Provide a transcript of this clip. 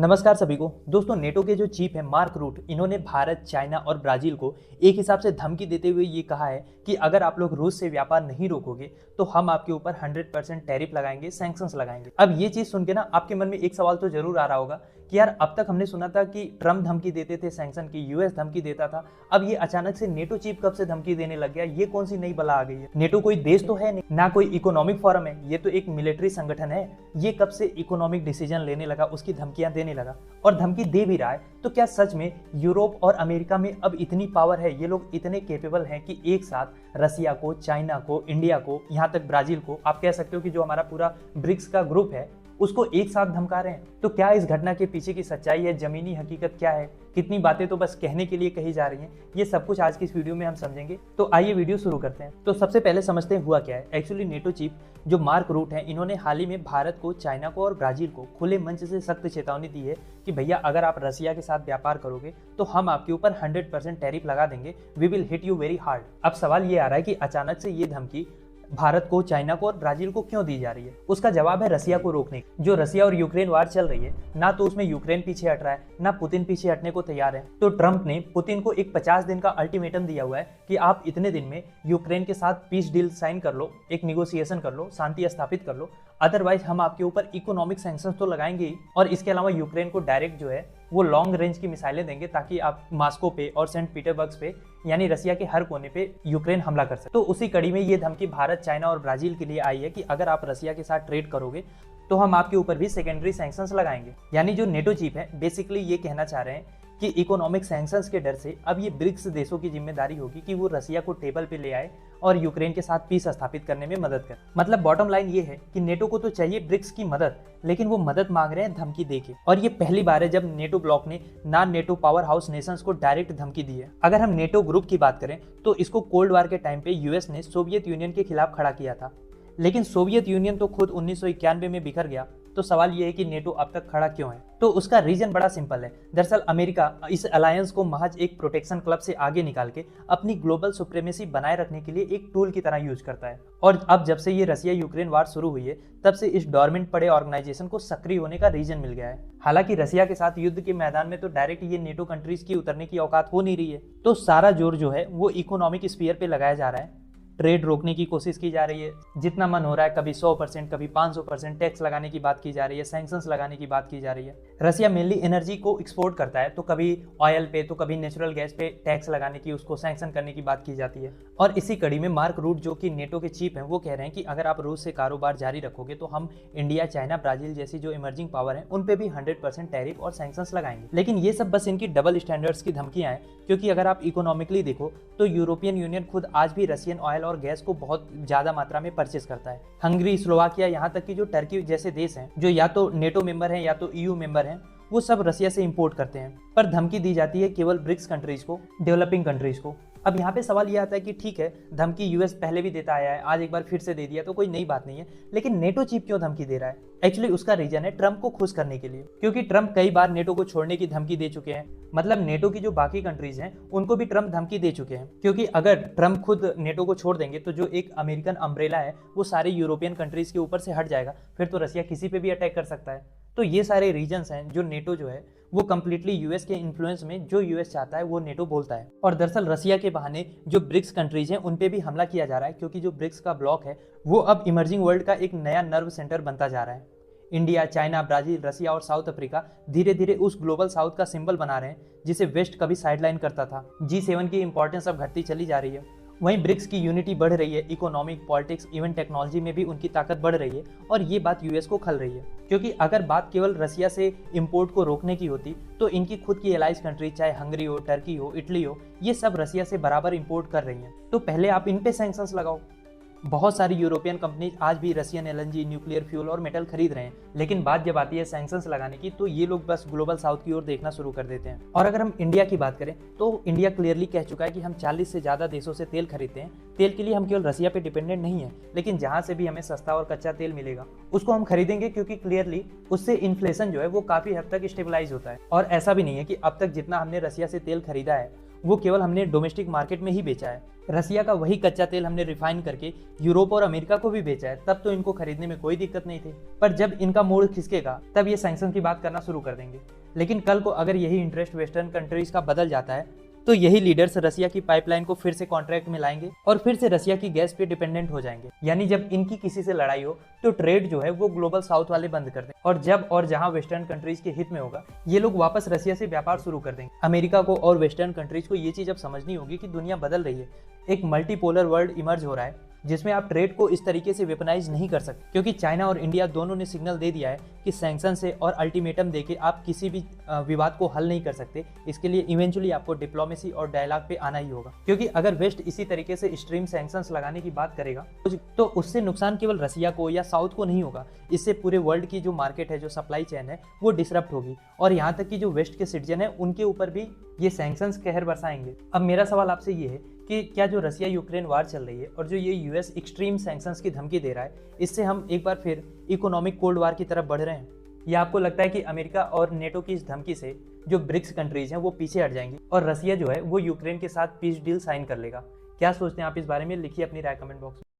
नमस्कार सभी को। दोस्तों, नेटो के जो चीफ है मार्क रूट, इन्होंने भारत, चाइना और ब्राजील को एक हिसाब से धमकी देते हुए ये कहा है कि अगर आप लोग रूस से व्यापार नहीं रोकोगे तो हम आपके ऊपर 100% टैरिफ लगाएंगे, सैंक्शंस लगाएंगे। अब ये चीज सुन के ना आपके मन में एक सवाल तो जरूर आ रहा होगा कि यार अब तक हमने सुना था कि ट्रम्प धमकी देते थे सैंक्शन की, यूएस धमकी देता था, अब ये अचानक से नेटो चीफ कब से धमकी देने लग गया? ये कौन सी नई बला आ गई है? नेटो कोई देश तो है नहीं, ना कोई इकोनॉमिक फोरम है, ये तो एक मिलिट्री संगठन है। ये कब से इकोनॉमिक डिसीजन लेने लगा, उसकी धमकियां देने लगा? और धमकी दे भी रहा है तो क्या सच में यूरोप और अमेरिका में अब इतनी पावर है, ये लोग इतने केपेबल हैं कि एक साथ रसिया को, चाइना को, इंडिया को, यहाँ तक ब्राजील को, आप कह सकते हो कि जो हमारा पूरा ब्रिक्स का ग्रुप है उसको एक साथ धमका रहे हैं? तो क्या इस घटना के पीछे की सच्चाई है, जमीनी हकीकत क्या है? कितनी बातें तो बस कहने के लिए कही जा रही हैं, ये सब कुछ आज की इस वीडियो में हम समझेंगे। तो आइए वीडियो शुरू करते हैं। तो सबसे पहले समझते हैं हुआ क्या है। एक्चुअली नेटो चीफ जो मार्क रूट हैं, इन्होंने हाल ही में भारत को, चाइना को और ब्राजील को खुले मंच से सख्त चेतावनी दी है कि भैया अगर आप रसिया के साथ व्यापार करोगे तो हम आपके ऊपर 100% टैरिफ लगा देंगे, we will hit you very hard. अब सवाल ये आ रहा है कि अचानक से ये धमकी भारत को, चाइना को और ब्राजील को क्यों दी जा रही है? उसका जवाब है रसिया को रोकने। जो रसिया और यूक्रेन वार चल रही है, ना तो उसमें यूक्रेन पीछे हट रहा है, ना पुतिन पीछे हटने को तैयार है। तो ट्रंप ने पुतिन को एक 50 दिन का अल्टीमेटम दिया हुआ है कि आप इतने दिन में यूक्रेन के साथ पीस डील साइन कर लो, एक निगोसिएशन कर लो, शांति स्थापित कर लो, अदरवाइज हम आपके ऊपर इकोनॉमिक सैंक्शंस तो लगाएंगे ही, और इसके अलावा यूक्रेन को डायरेक्ट जो है वो लॉन्ग रेंज की मिसाइलें देंगे ताकि आप मास्को पे और सेंट पीटरबर्ग पे, यानी रसिया के हर कोने पे यूक्रेन हमला कर सके। तो उसी कड़ी में ये धमकी भारत, चाइना और ब्राजील के लिए आई है कि अगर आप रसिया के साथ ट्रेड करोगे तो हम आपके ऊपर भी सेकेंडरी सैंक्शंस लगाएंगे। यानी जो नेटो चीफ है बेसिकली ये कहना चाह रहे हैं कि इकोनॉमिक सैंक्शंस के डर से अब ये ब्रिक्स देशों की जिम्मेदारी होगी कि वो रसिया को टेबल पे ले आए और यूक्रेन के साथ पीस स्थापित करने में मदद करे। मतलब बॉटम लाइन ये है कि नेटो को तो चाहिए ब्रिक्स की मदद, लेकिन वो मदद मांग रहे हैं धमकी देके। और ये पहली बार है जब नेटो ब्लॉक ने non NATO power house Nations को डायरेक्ट धमकी दी है। अगर हम नेटो ग्रुप की बात करें तो इसको कोल्ड वार के टाइम पे यूएस ने सोवियत यूनियन के खिलाफ खड़ा किया था, लेकिन सोवियत यूनियन तो खुद 1991 में बिखर गया। तो सवाल यह है कि नेटो अब तक खड़ा क्यों है? तो उसका रीजन बड़ा सिंपल है। दरअसल अमेरिका इस अलायंस को महज एक प्रोटेक्शन क्लब से आगे निकाल के अपनी ग्लोबल सुप्रीमेसी बनाए रखने के लिए एक टूल की तरह यूज करता है। और अब जब से ये रसिया यूक्रेन वार शुरू हुई है तब से इस डोरमेंट पड़े ऑर्गेनाइजेशन को सक्रिय होने का रीजन मिल गया है। हालांकि रसिया के साथ युद्ध के मैदान में तो डायरेक्ट ये नेटो कंट्रीज की उतरने की औकात हो नहीं रही है। तो सारा जोर जो है वो इकोनॉमिक स्फीयर पे लगाया जा रहा है। ट्रेड रोकने की कोशिश की जा रही है, जितना मन हो रहा है कभी 100%, कभी 500% टैक्स लगाने की बात की जा रही है, सैंक्शंस लगाने की बात की जा रही है। रसिया मेनली एनर्जी को एक्सपोर्ट करता है, तो कभी ऑयल पे तो कभी नेचुरल गैस पे टैक्स लगाने की, उसको सैंक्शन करने की बात की जाती है। और इसी कड़ी में मार्क रूट जो कि नेटो के चीफ हैं, वो कह रहे हैं कि अगर आप रूस से कारोबार जारी रखोगे तो हम इंडिया, चाइना, ब्राजील जैसी जो इमर्जिंग पावर है उन पे भी 100% टैरिफ और सैंक्शंस लगाएंगे। लेकिन ये सब बस इनकी डबल स्टैंडर्ड्स की धमकियां हैं, क्योंकि अगर आप इकोनॉमिकली देखो तो यूरोपियन यूनियन खुद आज भी रशियन ऑयल और गैस को बहुत ज्यादा मात्रा में परचेस करता है। हंगरी, स्लोवाकिया, यहाँ तक कि जो टर्की जैसे देश हैं जो या तो नेटो मेंबर हैं या तो ईयू मेंबर हैं, वो सब रसिया से इंपोर्ट करते हैं। पर धमकी दी जाती है केवल ब्रिक्स कंट्रीज को, डेवलपिंग कंट्रीज को। अब यहाँ पे सवाल ये आता है कि ठीक है, धमकी यूएस पहले भी देता आया है, आज एक बार फिर से दे दिया तो कोई नई बात नहीं है, लेकिन नेटो चीफ क्यों धमकी दे रहा है? एक्चुअली उसका रीजन है ट्रंप को खुश करने के लिए, क्योंकि ट्रंप कई बार नेटो को छोड़ने की धमकी दे चुके हैं। मतलब नेटो की जो बाकी कंट्रीज हैं उनको भी ट्रंप धमकी दे चुके हैं, क्योंकि अगर ट्रंप खुद नेटो को छोड़ देंगे तो जो एक अमेरिकन अम्ब्रेला है वो सारे यूरोपियन कंट्रीज के ऊपर से हट जाएगा, फिर तो रसिया किसी पे भी अटैक कर सकता है। तो ये सारे रीजन्स हैं जो नेटो जो है वो कंप्लीटली यूएस के इन्फ्लुएंस में, जो यूएस चाहता है वो नेटो बोलता है। और दरअसल रसिया के बहाने जो ब्रिक्स कंट्रीज हैं उन पे भी हमला किया जा रहा है, क्योंकि जो ब्रिक्स का ब्लॉक है वो अब इमर्जिंग वर्ल्ड का एक नया नर्व सेंटर बनता जा रहा है। इंडिया, चाइना, ब्राजील, रसिया और साउथ अफ्रीका धीरे धीरे उस ग्लोबल साउथ का सिंबल बना रहे हैं जिसे वेस्ट कभी साइडलाइन करता था। G7 की इंपॉर्टेंस अब घटती चली जा रही है। वहीं ब्रिक्स की यूनिटी बढ़ रही है, इकोनॉमिक, पॉलिटिक्स, इवन टेक्नोलॉजी में भी उनकी ताकत बढ़ रही है, और ये बात यूएस को खल रही है। क्योंकि अगर बात केवल रसिया से इंपोर्ट को रोकने की होती तो इनकी खुद की एलाइज कंट्री, चाहे हंगरी हो, टर्की हो, इटली हो, ये सब रसिया से बराबर इंपोर्ट कर रही हैं। तो पहले आप इन पे सैंक्शंस लगाओ। बहुत सारी यूरोपियन कंपनीज आज भी रशियन एलएनजी, न्यूक्लियर फ्यूल और मेटल खरीद रहे हैं, लेकिन बात जब आती है सैंक्शंस लगाने की तो ये लोग बस ग्लोबल साउथ की ओर देखना शुरू कर देते हैं। और अगर हम इंडिया की बात करें तो इंडिया क्लियरली कह चुका है कि हम 40 से ज़्यादा देशों से तेल खरीदते हैं। तेल के लिए हम केवल रसिया पे डिपेंडेंट नहीं है, लेकिन जहाँ से भी हमें सस्ता और कच्चा तेल मिलेगा उसको हम खरीदेंगे, क्योंकि क्लियरली उससे इन्फ्लेशन जो है वो काफ़ी हद तक स्टेबलाइज होता है। और ऐसा भी नहीं है कि अब तक जितना हमने रसिया से तेल खरीदा है वो केवल हमने डोमेस्टिक मार्केट में ही बेचा है। रसिया का वही कच्चा तेल हमने रिफाइन करके यूरोप और अमेरिका को भी बेचा है, तब तो इनको खरीदने में कोई दिक्कत नहीं थी। पर जब इनका मूड खिसकेगा तब ये सैंक्शन की बात करना शुरू कर देंगे। लेकिन कल को अगर यही इंटरेस्ट वेस्टर्न कंट्रीज का बदल जाता है तो यही लीडर्स रसिया की पाइपलाइन को फिर से कॉन्ट्रैक्ट में लाएंगे और फिर से रसिया की गैस पे डिपेंडेंट हो जाएंगे। यानी जब इनकी किसी से लड़ाई हो तो ट्रेड जो है वो ग्लोबल साउथ वाले बंद कर दें, और जब और जहां वेस्टर्न कंट्रीज के हित में होगा ये लोग वापस रसिया से व्यापार शुरू कर देंगे। अमेरिका को और वेस्टर्न कंट्रीज को ये चीज अब समझनी होगी कि दुनिया बदल रही है, एक मल्टीपोलर वर्ल्ड इमर्ज हो रहा है जिसमें आप ट्रेड को इस तरीके से वेपनाइज नहीं कर सकते, क्योंकि चाइना और इंडिया दोनों ने सिग्नल दे दिया है कि सैंक्शन से और अल्टीमेटम देके आप किसी भी विवाद को हल नहीं कर सकते। इसके लिए इवेंचुअली आपको डिप्लोमेसी और डायलॉग पे आना ही होगा, क्योंकि अगर वेस्ट इसी तरीके से एक्सट्रीम सैंक्शंस लगाने की बात करेगा तो उससे नुकसान केवल रसिया को या साउथ को नहीं होगा, इससे पूरे वर्ल्ड की जो मार्केट है, जो सप्लाई चेन है वो डिसरप्ट होगी, और यहाँ तक कि जो वेस्ट के सिटीजन है उनके ऊपर भी ये सैंक्शंस कहर बरसाएंगे। अब मेरा सवाल आपसे ये है कि क्या जो रसिया यूक्रेन वार चल रही है और जो ये यूएस एक्सट्रीम सैंक्शंस की धमकी दे रहा है, इससे हम एक बार फिर इकोनॉमिक कोल्ड वार की तरफ बढ़ रहे हैं? या आपको लगता है कि अमेरिका और नेटो की इस धमकी से जो ब्रिक्स कंट्रीज हैं वो पीछे हट जाएंगी और रसिया जो है वो यूक्रेन के साथ पीस डील साइन कर लेगा? क्या सोचते हैं आप इस बारे में? लिखिए अपनी राय कमेंट बॉक्स में।